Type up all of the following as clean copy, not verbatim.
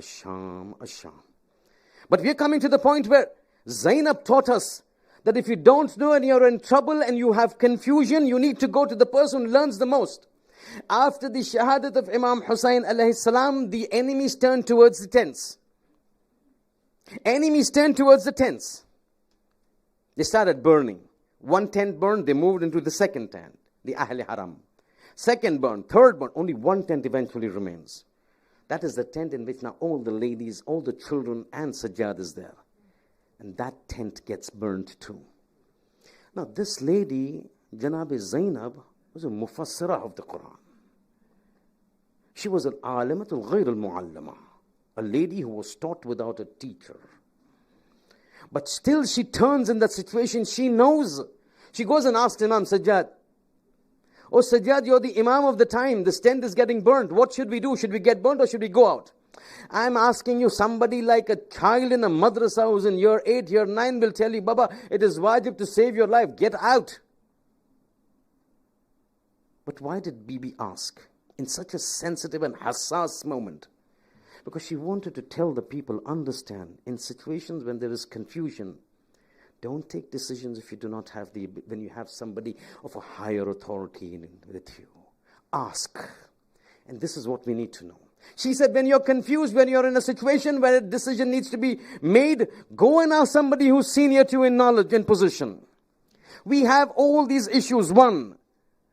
Asham, Asham. But we are coming to the point where Zainab taught us that if you don't know and you're in trouble and you have confusion, you need to go to the person who learns the most. After the shahadat of Imam Hussain alayhi salam, the enemies turned towards the tents. Enemies turned towards the tents. They started burning. One tent burned, they moved into the second tent, the Ahl Haram. Second burn, third burn, only one tent eventually remains. That is the tent in which now all the ladies, all the children and Sajjad is there. And that tent gets burnt too. Now this lady, Janab Zainab, was a mufassirah of the Quran. She was an alimatul ghayr al-muallama, a lady who was taught without a teacher. But still she turns in that situation, she knows. She goes and asks Imam Sajjad, "Oh Sajjad, you're the Imam of the time, this tent is getting burnt. What should we do? Should we get burnt or should we go out?" I'm asking you, somebody like a child in a madrasa who's in year 8, year 9 will tell you, "Baba, it is wajib to save your life, get out." But why did Bibi ask in such a sensitive and hassas moment? Because she wanted to tell the people, understand, in situations when there is confusion, don't take decisions if you do not have when you have somebody of a higher authority with you. Ask. And this is what we need to know. She said, when you're confused, when you're in a situation where a decision needs to be made, go and ask somebody who's senior to you in knowledge and position. We have all these issues. One,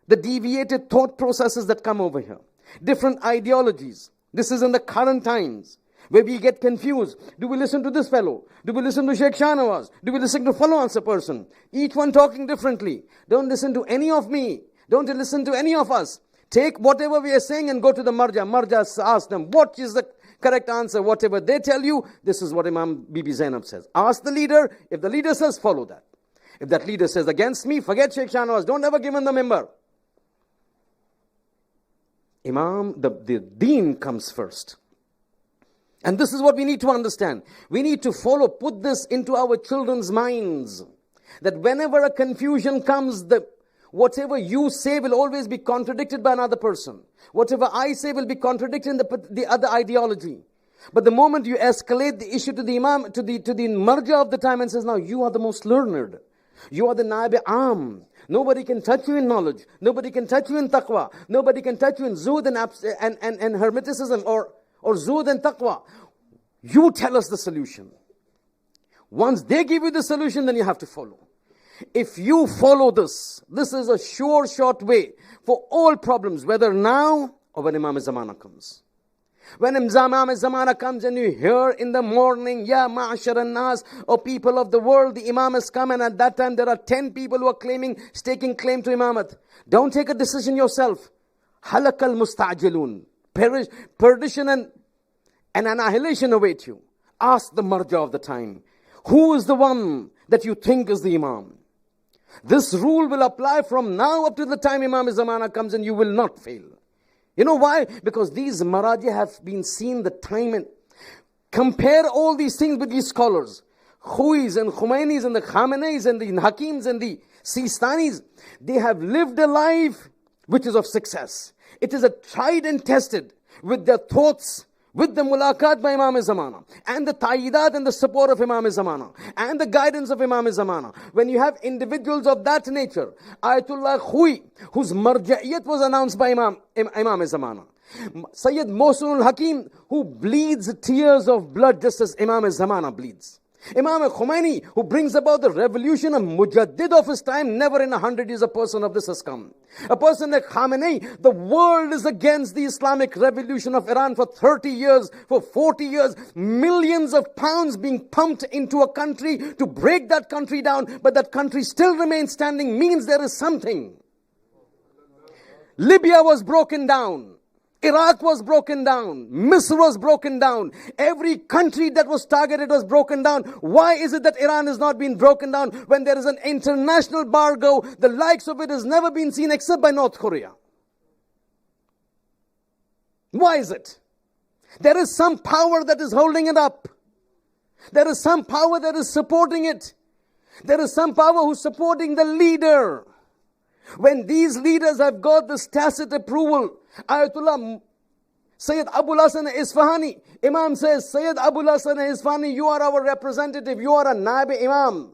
the deviated thought processes that come over here. Different ideologies. This is in the current times where we get confused. Do we listen to this fellow? Do we listen to Shaykh Shahnawaz? Do we listen to follow-answer person? Each one talking differently. Don't listen to any of me. Don't listen to any of us. Take whatever we are saying and go to the marja. Marja, ask them, what is the correct answer? Whatever they tell you, this is what Imam Bibi Zainab says. Ask the leader. If the leader says, follow that. If that leader says against me, forget Shaykh Shahnawaz. Don't ever give him the member. Imam, the deen comes first. And this is what we need to understand. We need to put this into our children's minds. That whenever a confusion comes, whatever you say will always be contradicted by another person. Whatever I say will be contradicted in the other ideology. But the moment you escalate the issue to the Imam, to the marja of the time and says, now you are the most learned. You are the Naib Am. Nobody can touch you in knowledge. Nobody can touch you in taqwa. Nobody can touch you in zuhd and hermeticism or zuhd and taqwa. You tell us the solution. Once they give you the solution, then you have to follow. If you follow this is a sure, short way for all problems, whether now or when Imam Zamana comes. When Imam Zamana comes and you hear in the morning, Ya ma'ashar an-nas, O people of the world, the Imam has come, and at that time there are 10 people who are staking claim to Imamat. Don't take a decision yourself. Halakal musta'jilun. Perdition and annihilation await you. Ask the marja of the time. Who is the one that you think is the Imam? This rule will apply from now up to the time Imam Zamana comes, and you will not fail. You know why? Because these maraji have been seen the time, and compare all these things with these scholars. Khuis and Khomainis and the Khameneis and the Hakims and the Sistanis. They have lived a life which is of success. It is a tried and tested with their thoughts, with the mulaqat by Imam Zamana, and the ta'idat and the support of Imam Zamana, and the guidance of Imam Zamana. When you have individuals of that nature, Ayatullah Khui, whose marja'iyat was announced by Imam Zamana, Sayyid Mohsin al-Hakim, who bleeds tears of blood just as Imam Zamana bleeds. Imam Khomeini, who brings about the revolution, a mujaddid of his time. Never in 100 years a person of this has come. A person like Khamenei, the world is against the Islamic revolution of Iran for 30 years, for 40 years. Millions of pounds being pumped into a country to break that country down, but that country still remains standing, means there is something. Libya was broken down. Iraq was broken down. Misr was broken down. Every country that was targeted was broken down. Why is it that Iran has not been broken down when there is an international embargo? The likes of it has never been seen except by North Korea. Why is it? There is some power that is holding it up. There is some power that is supporting it. There is some power who's supporting the leader. When these leaders have got this tacit approval, Ayatollah Sayyid Abul Hasan Isfahani, Imam says, Sayyid Abul Hasan Isfahani, you are our representative, you are a Naib Imam.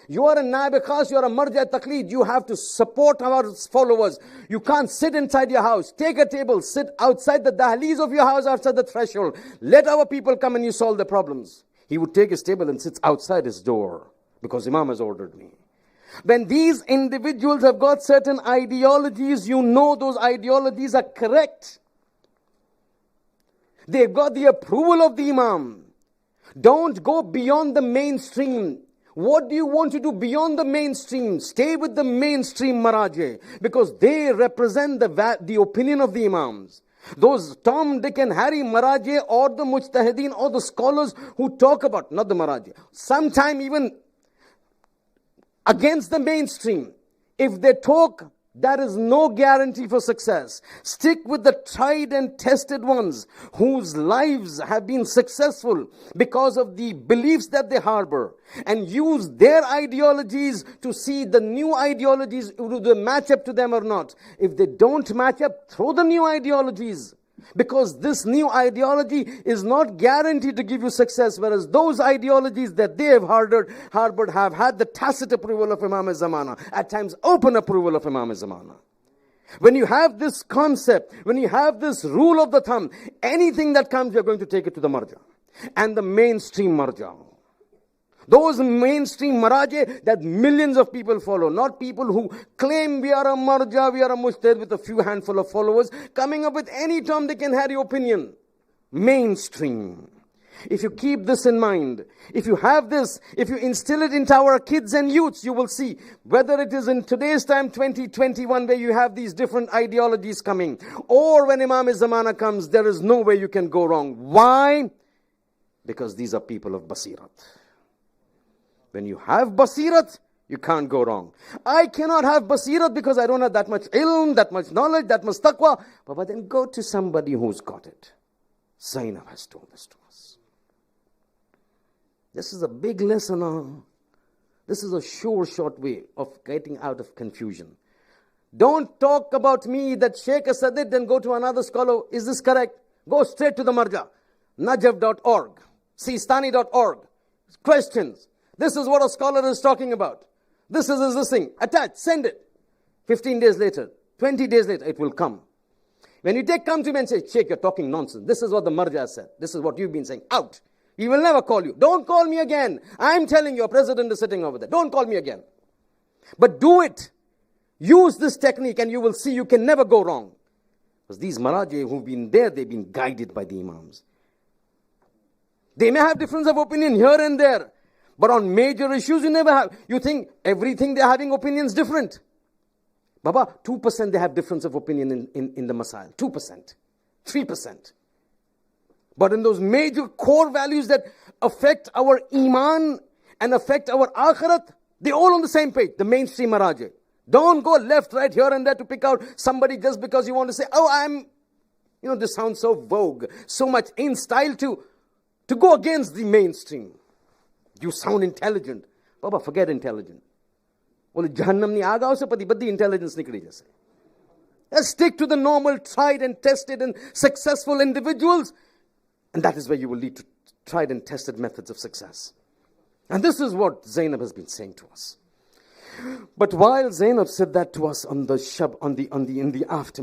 You are a Naib Khas, you are a Marja Taqleed. You have to support our followers. You can't sit inside your house. Take a table, sit outside the dahliz of your house, outside the threshold. Let our people come and you solve the problems. He would take his table and sits outside his door because Imam has ordered me. When these individuals have got certain ideologies, you know those ideologies are correct. They've got the approval of the Imam. Don't go beyond the mainstream. What do you want to do beyond the mainstream? Stay with the mainstream Maraje, because they represent the opinion of the Imams. Those Tom, Dick and Harry Maraje, or the Mujtahideen, or the scholars who talk about, not the Maraje, sometime even against the mainstream. If they talk, that is no guarantee for success. Stick with the tried and tested ones whose lives have been successful because of the beliefs that they harbor, and use their ideologies to see the new ideologies, do they match up to them or not. If they don't match up, throw the new ideologies. Because this new ideology is not guaranteed to give you success, whereas those ideologies that they have harbored have had the tacit approval of Imam Zamana, at times open approval of Imam Zamana. When you have this concept, when you have this rule of the thumb, anything that comes, you're going to take it to the marja. And the mainstream marja. Those mainstream maraje that millions of people follow, not people who claim we are a marja, we are a mujtahid with a few handful of followers, coming up with any Tom, Dick and Harry opinion. Mainstream. If you keep this in mind, if you have this, if you instill it into our kids and youths, you will see, whether it is in today's time, 2021, where you have these different ideologies coming, or when Imam Zamana comes, there is no way you can go wrong. Why? Because these are people of basirat. When you have basirat, you can't go wrong. I cannot have basirat because I don't have that much ilm, that much knowledge, that much taqwa. But then go to somebody who's got it. Zainab has told this to us. This is a big lesson. This is a sure, short way of getting out of confusion. Don't talk about me that Sheikh has said it, then go to another scholar. Is this correct? Go straight to the marja. Najaf.org, Sistani.org. Questions. This is what a scholar is talking about. This is this thing. Attach, send it. 15 days later, 20 days later, it will come. When you come to me and say, Sheikh, you're talking nonsense. This is what the marja said. This is what you've been saying. Out. He will never call you. Don't call me again. I'm telling you, your president is sitting over there. Don't call me again. But do it. Use this technique and you will see you can never go wrong. Because these maraji who've been there, they've been guided by the imams. They may have difference of opinion here and there. But on major issues, you never have. You think everything they're having opinions different. Baba, 2% they have difference of opinion in the masail. 2%. 3%. But in those major core values that affect our iman and affect our akhirat, they're all on the same page. The mainstream maraji. Don't go left, right, here and there to pick out somebody just because you want to say, oh, this sounds so vogue, so much in style to go against the mainstream. You sound intelligent. Baba, forget intelligent. Well, Jahannam ni aaga usse pati baddi intelligence nikli jaise. Let's stick to the normal, tried and tested and successful individuals. And that is where you will lead to tried and tested methods of success. And this is what Zainab has been saying to us. But while Zainab said that to us in the aftermath,